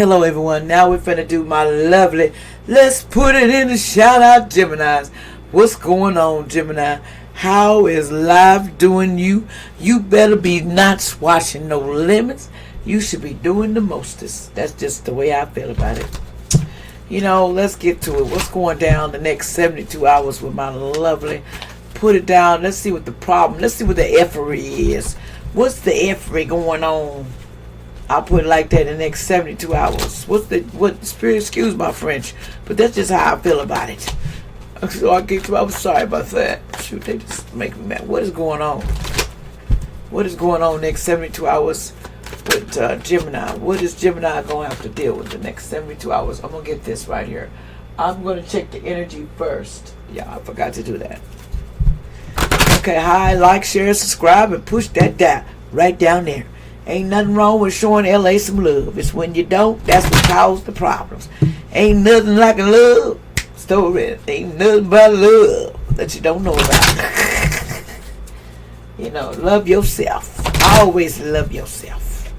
Hello everyone, now we're finna do my lovely, let's put it in the shout out Geminis. What's going on, Gemini? How is life doing you? You better be not swashing no limits. You should be doing the mostest. That's just the way I feel about it. Let's get to it. What's going down the next 72 hours with my lovely, put it down. Let's see what the problem, let's see what the effery is. What's the effery going on? I'll put it like that in the next 72 hours. Spirit, excuse my French, but that's just how I feel about it. So I'm sorry about that. Shoot, they just make me mad. What is going on? What is going on next 72 hours with Gemini? What is Gemini going to have to deal with the next 72 hours? I'm going to get this right here. I'm going to check the energy first. Yeah, I forgot to do that. Okay, hi, like, share, subscribe, and push that down. Right down there. Ain't nothing wrong with showing LA some love. It's when you don't, that's what causes the problems. Ain't nothing like a love story. Ain't nothing but love that you don't know about. Love yourself. Always love yourself.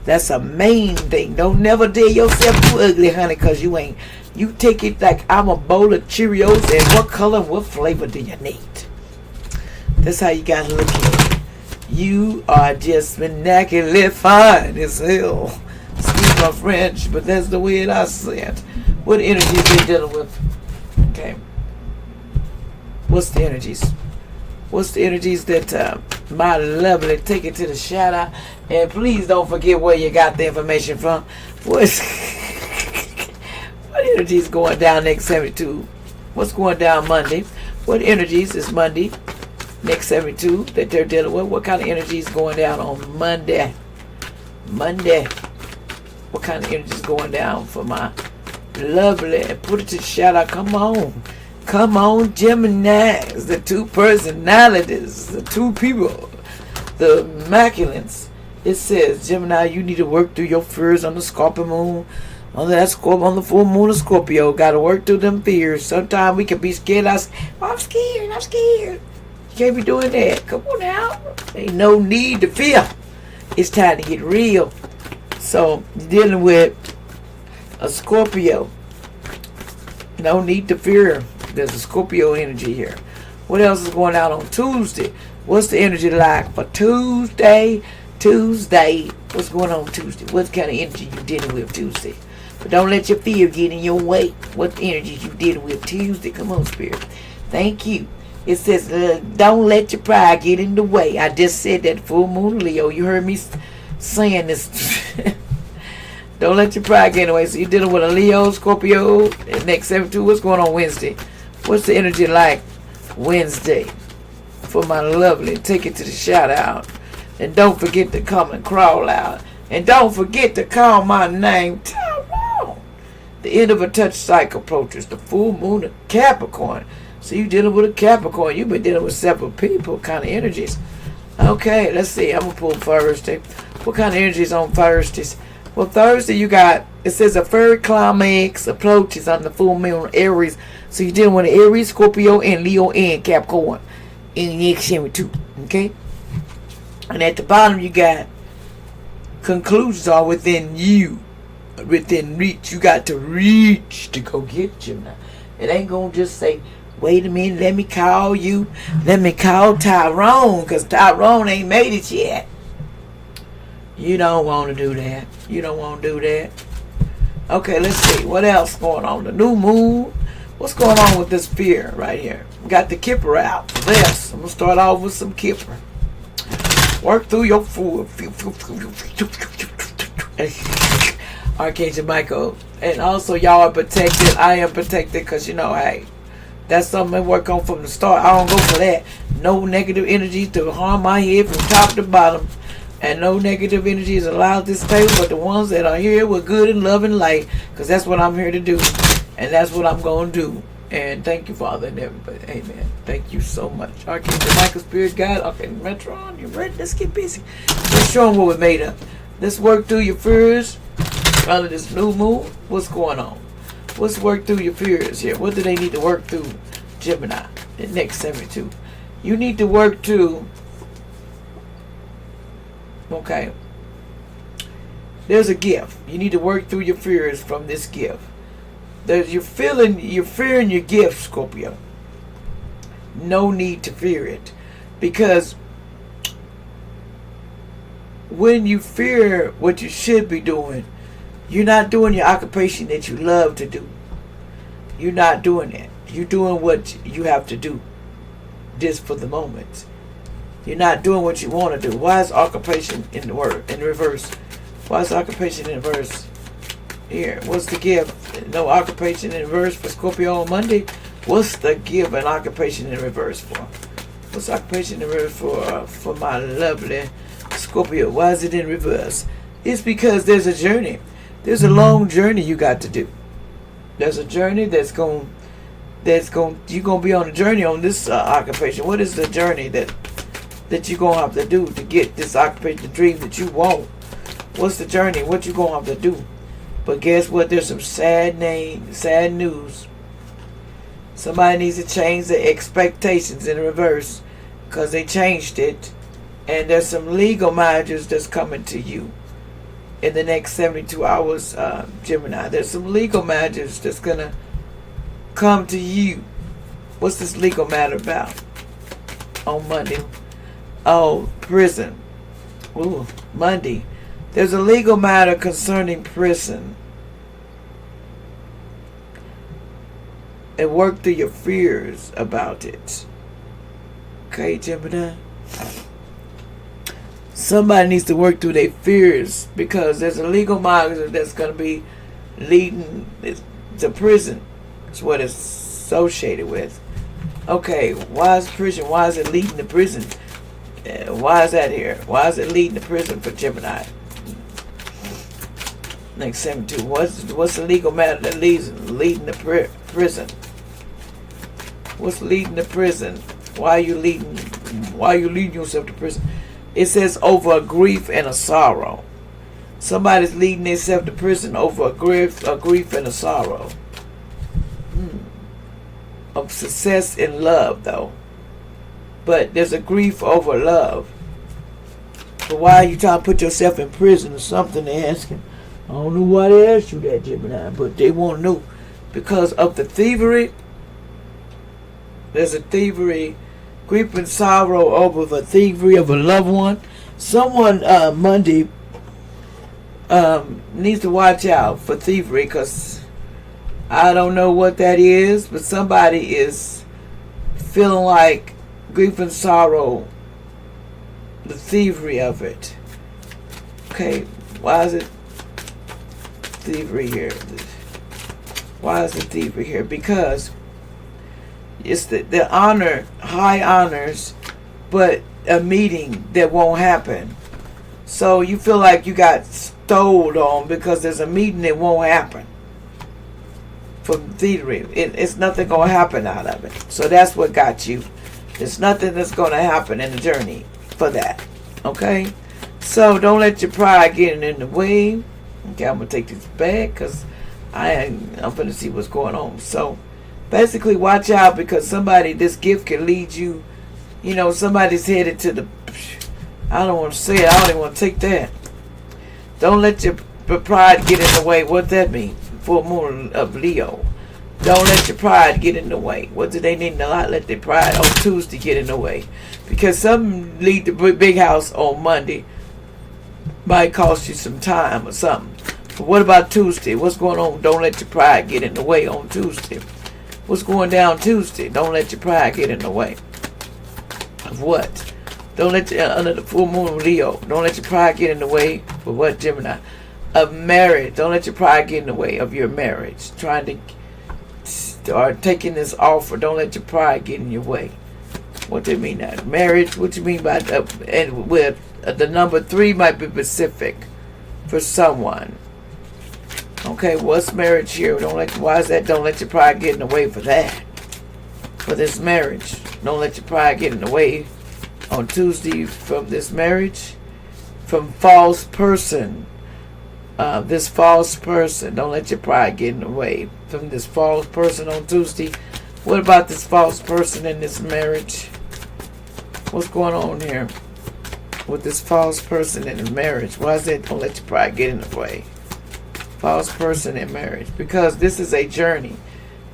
That's a main thing. Don't never dare yourself too ugly, honey, because you take it like I'm a bowl of Cheerios, and what color, what flavor do you need? That's how you gotta look at it. You are just vernacularly fine as hell. Excuse my French, but that's the way I say it. What energies they dealing with? Okay. What's the energies? What's the energies that my lovely, take it to the shout out, and please don't forget where you got the information from. What energies going down next 72? What's going down Monday? What energies is Monday? Next 72 that they're dealing with. What kind of energy is going down on Monday? What kind of energy is going down for my lovely? And put it to shout out. Come on, Geminis. The two personalities, the two people, the Immaculates. It says, Gemini, you need to work through your fears on the Scorpio moon. On the full moon of Scorpio, got to work through them fears. Sometimes we can be scared. I'm scared. You can't be doing that. Come on now. Ain't no need to fear. It's time to get real. So, dealing with a Scorpio. No need to fear. There's a Scorpio energy here. What else is going out on Tuesday? What's the energy like for Tuesday? What's going on Tuesday? What kind of energy you dealing with Tuesday? But don't let your fear get in your way. What energy you dealing with Tuesday? Come on, Spirit. Thank you. It says, don't let your pride get in the way. I just said that, full moon Leo. You heard me saying this. Don't let your pride get in the way. So you're dealing with a Leo, Scorpio, and next 72. What's going on Wednesday? What's the energy like Wednesday? For my lovely, take it to the shout out. And don't forget to come and crawl out. And don't forget to call my name, Tyrone. The end of a touch cycle approaches the full moon of Capricorn. So you dealing with a Capricorn. You've been dealing with several people, kind of energies. Okay, let's see. I'm going to pull Thursday. What kind of energies on Thursdays? Well, Thursday you got, it says a fairy climax approaches on the full moon Aries. So you're dealing with Aries, Scorpio, and Leo, and Capricorn in the next 72. Okay? And at the bottom you got conclusions are within you. Within reach. You got to reach to go get you now. It ain't going to just say, wait a minute, let me call you. Let me call Tyrone, because Tyrone ain't made it yet. You don't want to do that. Okay, let's see. What else going on? The new moon. What's going on with this fear right here? We got the Kipper out. This. I'm going to start off with some Kipper. Work through your food. Archangel Michael. And also, y'all are protected. I am protected because, hey, that's something I work on from the start. I don't go for that. No negative energy to harm my head from top to bottom. And no negative energy is allowed this table, but the ones that are here with good and love and light, because that's what I'm here to do. And that's what I'm going to do. And thank you, Father, and everybody. Amen. Thank you so much. Archangel Michael, Spirit Guide. Okay, Metron, you ready? Let's get busy. Let's show them what we're made of. Let's work through your fears under this new moon. What's going on? Let's work through your fears here. What do they need to work through, Gemini, the next 72? You need to work through, okay, There's a gift. You need to work through your fears from this gift. You're fearing your gift, Scorpio. No need to fear it. Because when you fear what you should be doing, you're not doing your occupation that you love to do. You're not doing it. You're doing what you have to do just for the moment. You're not doing what you want to do. Why is occupation in the word in reverse? Why is occupation in reverse? Here, what's the gift? No occupation in reverse for Scorpio on Monday. What's the gift and occupation in reverse for? What's occupation in reverse for my lovely Scorpio? Why is it in reverse? It's because there's a journey. There's a long journey you got to do. There's a journey you're gonna be on a journey on this occupation. What is the journey that you're gonna have to do to get this occupation, the dream that you want? What's the journey? What you gonna have to do? But guess what? There's some sad news. Somebody needs to change their expectations in reverse, because they changed it, and there's some legal matters that's coming to you in the next 72 hours, Gemini. There's some legal matters that's gonna come to you. What's this legal matter about on Monday? Oh, prison. Ooh, Monday. There's a legal matter concerning prison. And work through your fears about it. Okay, Gemini? Somebody needs to work through their fears, because there's a legal matter that's going to be leading to prison. That's what it's associated with. Okay, why is prison? Why is it leading to prison? Why is that here? Why is it leading to prison for Gemini? Next 72. What's the legal matter that leading to prison? What's leading to prison? Why are you leading yourself to prison? It says over a grief and a sorrow. Somebody's leading themselves to prison over a grief and a sorrow. Of success in love, though. But there's a grief over love. But why are you trying to put yourself in prison or something? They're asking. I don't know why they asked you that, Gemini, but they want to know. Because of the thievery. There's a thievery, grief and sorrow over the thievery of a loved one. Someone Monday needs to watch out for thievery, because I don't know what that is, but somebody is feeling like grief and sorrow, the thievery of it. Okay, why is it thievery here? Why is the thievery here? Because it's the honor, high honors, but a meeting that won't happen. So you feel like you got stoled on because there's a meeting that won't happen. From thievery, it's nothing going to happen out of it. So that's what got you. There's nothing that's going to happen in the journey for that. Okay? So don't let your pride get in the way. Okay, I'm going to take this back, because I'm going to see what's going on. So basically, watch out, because this gift can lead you, somebody's headed to the, I don't want to say it, I don't even want to take that. Don't let your pride get in the way. What that mean? Full moon of Leo. Don't let your pride get in the way. What do they need to not let their pride on Tuesday get in the way? Because some leave the big house on Monday. Might cost you some time or something. But what about Tuesday? What's going on? Don't let your pride get in the way on Tuesday. What's going down Tuesday? Don't let your pride get in the way. Of what? Don't let under the full moon of Leo. Don't let your pride get in the way for what, Gemini? Of marriage. Don't let your pride get in the way of your marriage. Or taking this offer. Don't let your pride get in your way. What do you mean that? Marriage. What you mean by and with the number 3 might be specific for someone. Okay, what's marriage here? Why is that? Don't let your pride get in the way for that. For this marriage. Don't let your pride get in the way on Tuesday from this marriage. From false person. This false person. Don't let your pride get in the way from this false person on Tuesday. What about this false person in this marriage? What's going on here? with this false person in a marriage? Why is it don't let your pride get in the way? False person in marriage. Because this is a journey.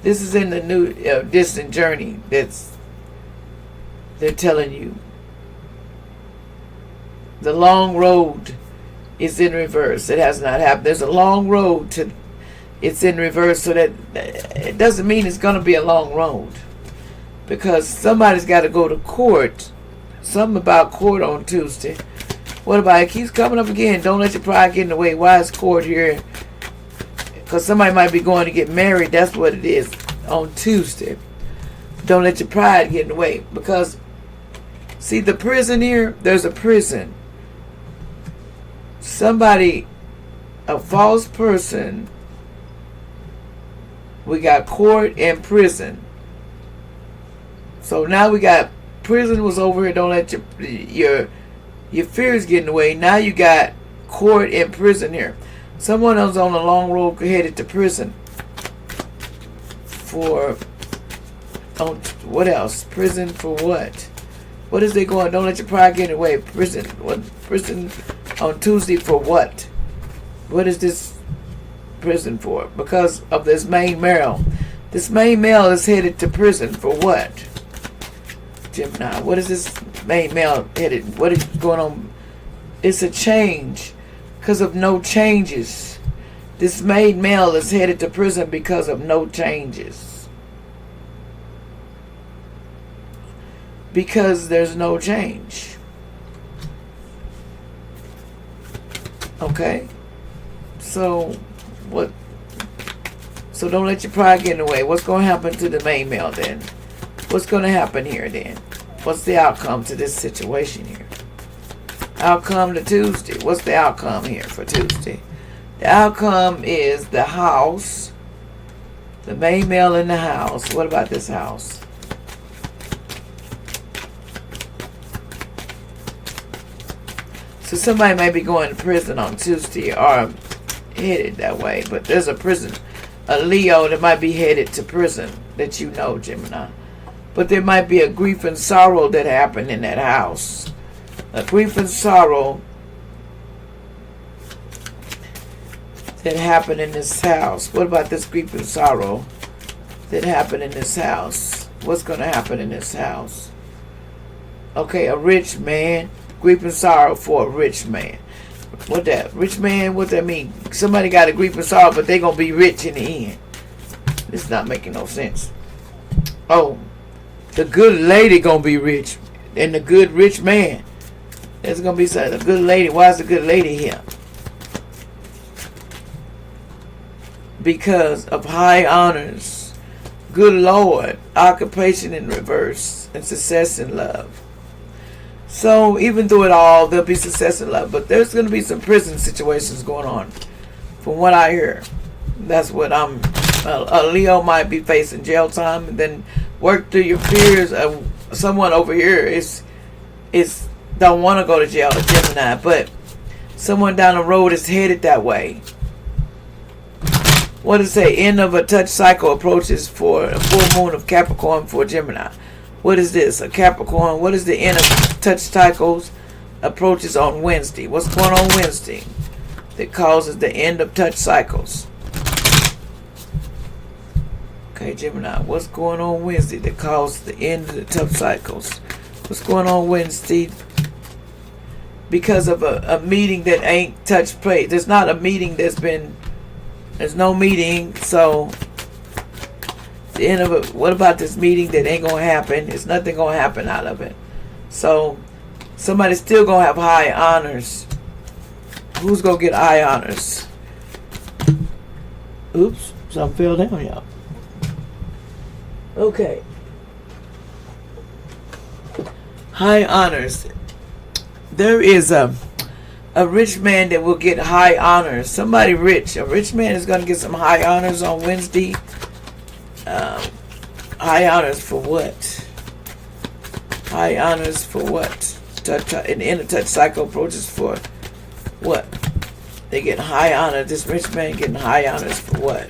This is in the new distant journey they're telling you. The long road is in reverse. It has not happened. There's a long road to it's in reverse, so that it doesn't mean it's going to be a long road. Because somebody's got to go to court. Something about court on Tuesday. What about it? Keeps coming up again. Don't let your pride get in the way. Why is court here? Because somebody might be going to get married. That's what it is on Tuesday. Don't let your pride get in the way. Because, see, the prison here, there's a prison. Somebody, a false person, we got court and prison. So now we got prison was over here. Don't let your fears get in the way. Now you got court and prison here. Someone else on a long road headed to prison for what else? Prison for what? What is they going? Don't let your pride get in the way. Prison. What? Prison on Tuesday for what? What is this prison for? Because of this main male. This main male is headed to prison for what? Gemini. What is this main male headed? What is going on? It's a change. Because of no changes. This main male is headed to prison because of no changes. Because there's no change. Okay? So, what? So don't let your pride get in the way. What's going to happen to the main male then? What's going to happen here then? What's the outcome to this situation here? Outcome to Tuesday. What's the outcome here for Tuesday? The outcome is the house. The main male in the house. What about this house? So somebody may be going to prison on Tuesday or headed that way. But there's a prison. A Leo that might be headed to prison that you know, Gemini. But there might be a grief and sorrow that happened in that house. A grief and sorrow that happened in this house. What about this grief and sorrow that happened in this house? What's going to happen in this house? Okay, a rich man. Grief and sorrow for a rich man. What that? Rich man, what that mean? Somebody got a grief and sorrow, but they going to be rich in the end. This is not making no sense. Oh, the good lady going to be rich. And the good rich man. There's going to be a good lady. Why is the good lady here? Because of high honors. Good Lord. Occupation in reverse. And success in love. So even through it all, there'll be success in love. But there's going to be some prison situations going on. From what I hear. That's what I'm... a Leo might be facing jail time. And then work through your fears. Someone over here is don't want to go to jail, a Gemini. But someone down the road is headed that way. What does it say? End of a touch cycle approaches for a full moon of Capricorn for Gemini. What is this? A Capricorn. What is the end of touch cycles approaches on Wednesday? What's going on Wednesday that causes the end of touch cycles? Okay, Gemini. What's going on Wednesday that causes the end of the touch cycles? What's going on Wednesday? Because of a meeting that ain't touch place. There's not a meeting that's been... There's no meeting, so... The end of it. What about this meeting that ain't gonna happen? There's nothing gonna happen out of it. So somebody's still gonna have high honors. Who's gonna get high honors? Oops, something fell down, y'all. Okay. High honors. There is a rich man that will get high honors. Somebody rich. A rich man is gonna get some high honors on Wednesday. High honors for what? High honors for what? In the end of touch cycle approaches for what? They get high honor. This rich man getting high honors for what?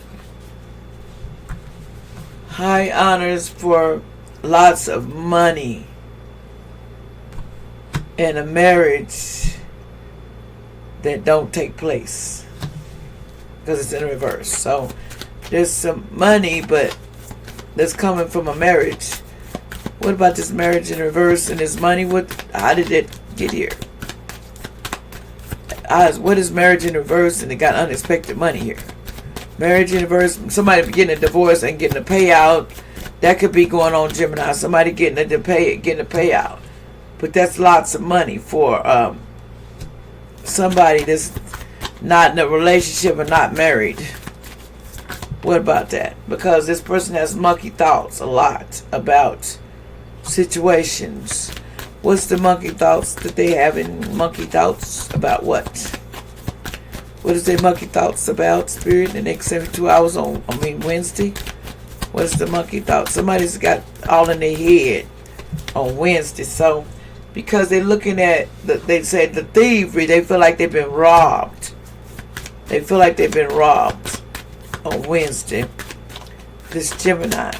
High honors for lots of money. and a marriage that don't take place because it's in reverse. So there's some money, but that's coming from a marriage. What about this marriage in reverse and this money? How did it get here? What is marriage in reverse and it got unexpected money here? Marriage in reverse, somebody getting a divorce and getting a payout. That could be going on, Gemini. Somebody getting a payout. But that's lots of money for somebody that's not in a relationship or not married. What about that? Because this person has monkey thoughts a lot about situations. What's the monkey thoughts that they have in monkey thoughts about what? What is their monkey thoughts about, Spirit, in the next 72 hours on Wednesday? What's the monkey thoughts? Somebody's got all in their head on Wednesday. So, because they're looking at, they say the thievery, they feel like they've been robbed. They feel like they've been robbed on Wednesday. This Gemini.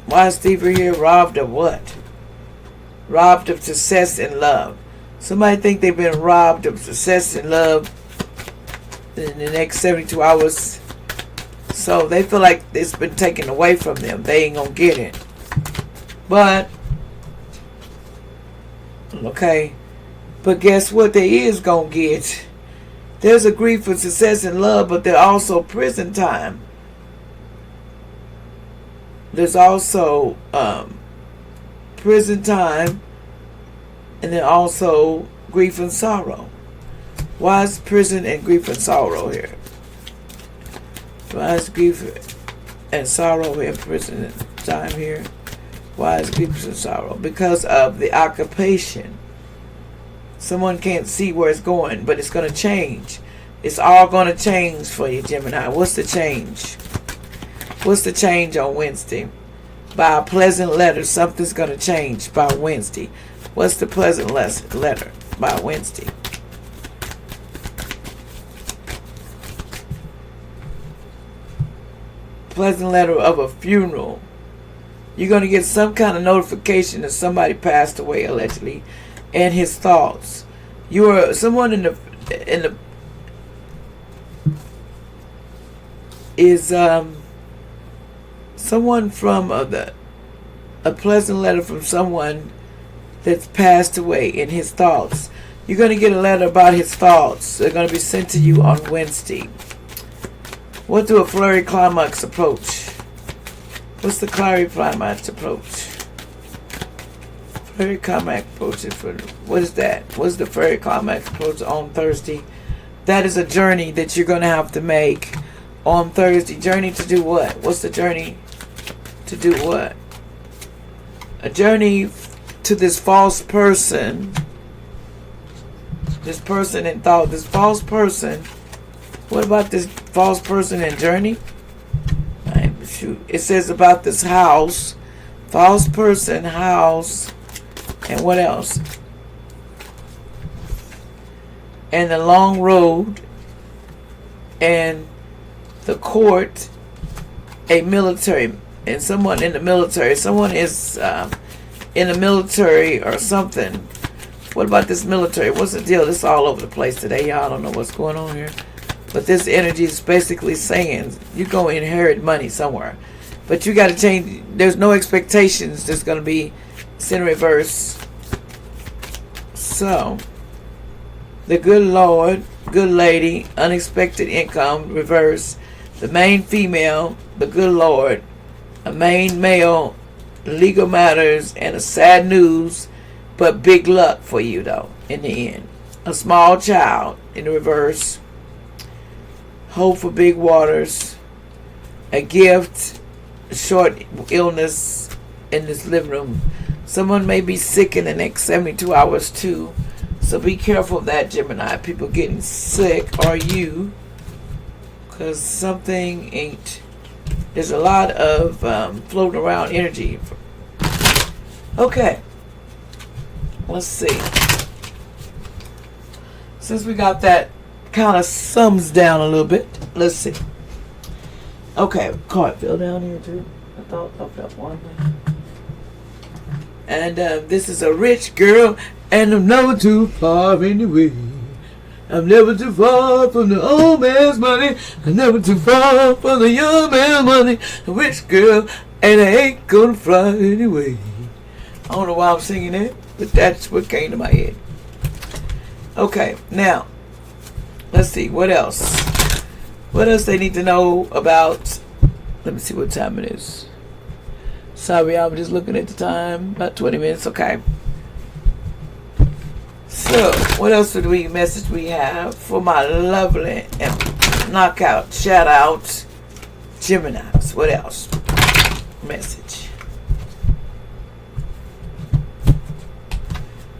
Why is thievery here? Robbed of what? Robbed of success and love. Somebody think they've been robbed of success and love in the next 72 hours. So they feel like it's been taken away from them. They ain't gonna get it. But, okay. But guess what they is gonna get? There's a grief for success and love, but there's also prison time. There's also prison time, and then also grief and sorrow. Why is prison and grief and sorrow here? Why is grief and sorrow here, prison time here? Why is grief and sorrow? Because of the occupation. Someone can't see where it's going, but it's going to change. It's all going to change for you, Gemini. What's the change? What's the change on Wednesday? By a pleasant letter, something's going to change by Wednesday. What's the pleasant letter by Wednesday? Pleasant letter of a funeral. You're going to get some kind of notification that somebody passed away, allegedly, and his thoughts. You are someone someone from a pleasant letter from someone that's passed away in his thoughts. You're going to get a letter about his thoughts. They're going to be sent to you on Wednesday. What do a flurry climax approach? What's the flurry climax approach? Flurry climax approach is for, what is that? What's the flurry climax approach on Thursday? That is a journey that you're going to have to make on Thursday. Journey to do what? What's the journey to do what? A journey to this false person. This person in thought. This false person. What about this false person in journey? Shoot. It says about this house. False person, house, and what else? And the long road, and the court, a military, and someone in the military. Someone is in the military or something. What about this military? What's the deal? This is all over the place today. Y'all don't know what's going on here. But this energy is basically saying you're going to inherit money somewhere. But you got to change. There's no expectations. There's going to be, it's in reverse. So, the good Lord, good lady, unexpected income, reverse. The main female, the good Lord. A main male, legal matters, and a sad news, but big luck for you though, in the end. A small child, in the reverse. Hope for big waters. A gift. Short illness in this living room. Someone may be sick in the next 72 hours too. So be careful of that, Gemini. People getting sick, or you. Because something ain't. There's a lot of floating around energy. Okay. Let's see. Since we got that kind of sums down a little bit. Let's see. Okay, card fell down here too. I thought I felt one thing. And this is a rich girl, and I'm never too far anyway. I'm never too far from the old man's money. I'm never too far from the young man's money. A rich girl, and I ain't gonna fly anyway. I don't know why I'm singing it, but that's what came to my head. Okay, now, let's see, what else? What else they need to know about? Let me see what time it is. Sorry, I'm just looking at the time. About 20 minutes, okay. So, what else do we message we have for my lovely and knockout, shout out Geminis? What else? Message.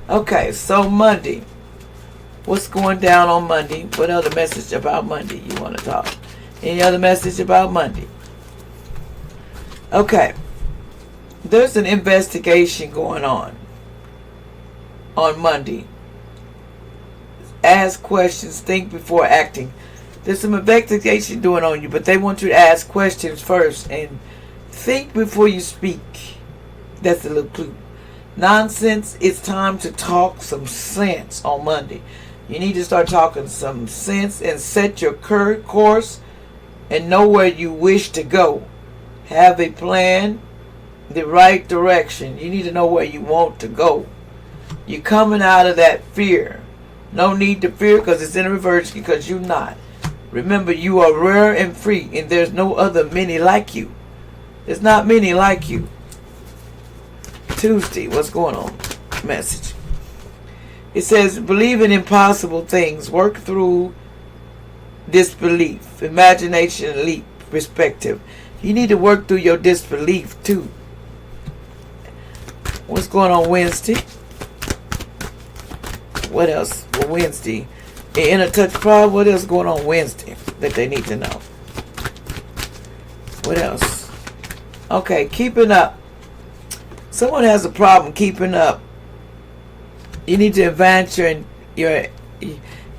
Okay, so Monday. What's going down on Monday? What other message about Monday you want to talk? Any other message about Monday? Okay. There's an investigation going on Monday. Ask questions, think before acting. There's some investigation doing on you, but they want you to ask questions first and think before you speak. That's a little clue. Nonsense, it's time to talk some sense on Monday. You need to start talking some sense and set your current course and know where you wish to go. Have a plan, the right direction. You need to know where you want to go. You're coming out of that fear. No need to fear because it's in reverse because you're not. Remember, you are rare and free, and there's no other many like you. There's not many like you. Tuesday, what's going on? Message. It says, believe in impossible things. Work through disbelief, imagination, leap, perspective. You need to work through your disbelief too. What's going on Wednesday? What else for Wednesday? In a touch problem, what else going on Wednesday that they need to know? What else? Okay, keeping up. Someone has a problem keeping up. You need to advance your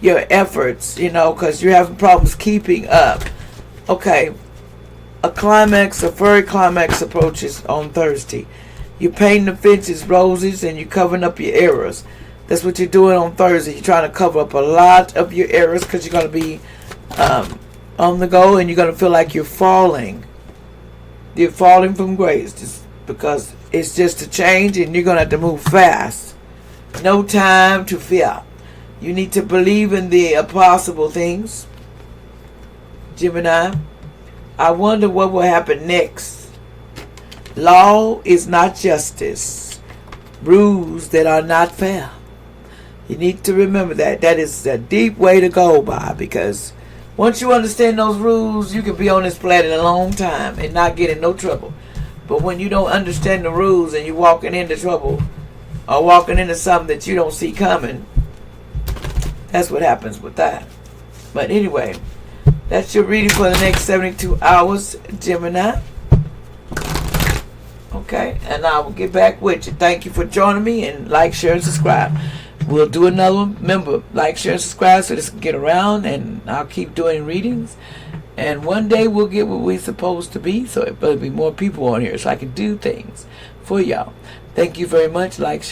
efforts, because you're having problems keeping up. Okay, a furry climax approaches on Thursday. You're painting the fences roses and you're covering up your errors. That's what you're doing on Thursday. You're trying to cover up a lot of your errors because you're going to be on the go and you're going to feel like you're falling. You're falling from grace just because it's just a change and you're going to have to move fast. No time to fear. You need to believe in the impossible things. Gemini, I wonder what will happen next. Law is not justice. Rules that are not fair. You need to remember that. That is a deep way to go by, because once you understand those rules, you can be on this planet a long time and not get in no trouble. But when you don't understand the rules and you're walking into trouble or walking into something that you don't see coming, that's what happens with that. But anyway, that's your reading for the next 72 hours, Gemini. Okay, and I will get back with you. Thank you for joining me, and like, share, and subscribe. We'll do another one. Remember, like, share, and subscribe so this can get around, and I'll keep doing readings. And one day we'll get where we're supposed to be, so there'll be more people on here so I can do things for y'all. Thank you very much. Like, share.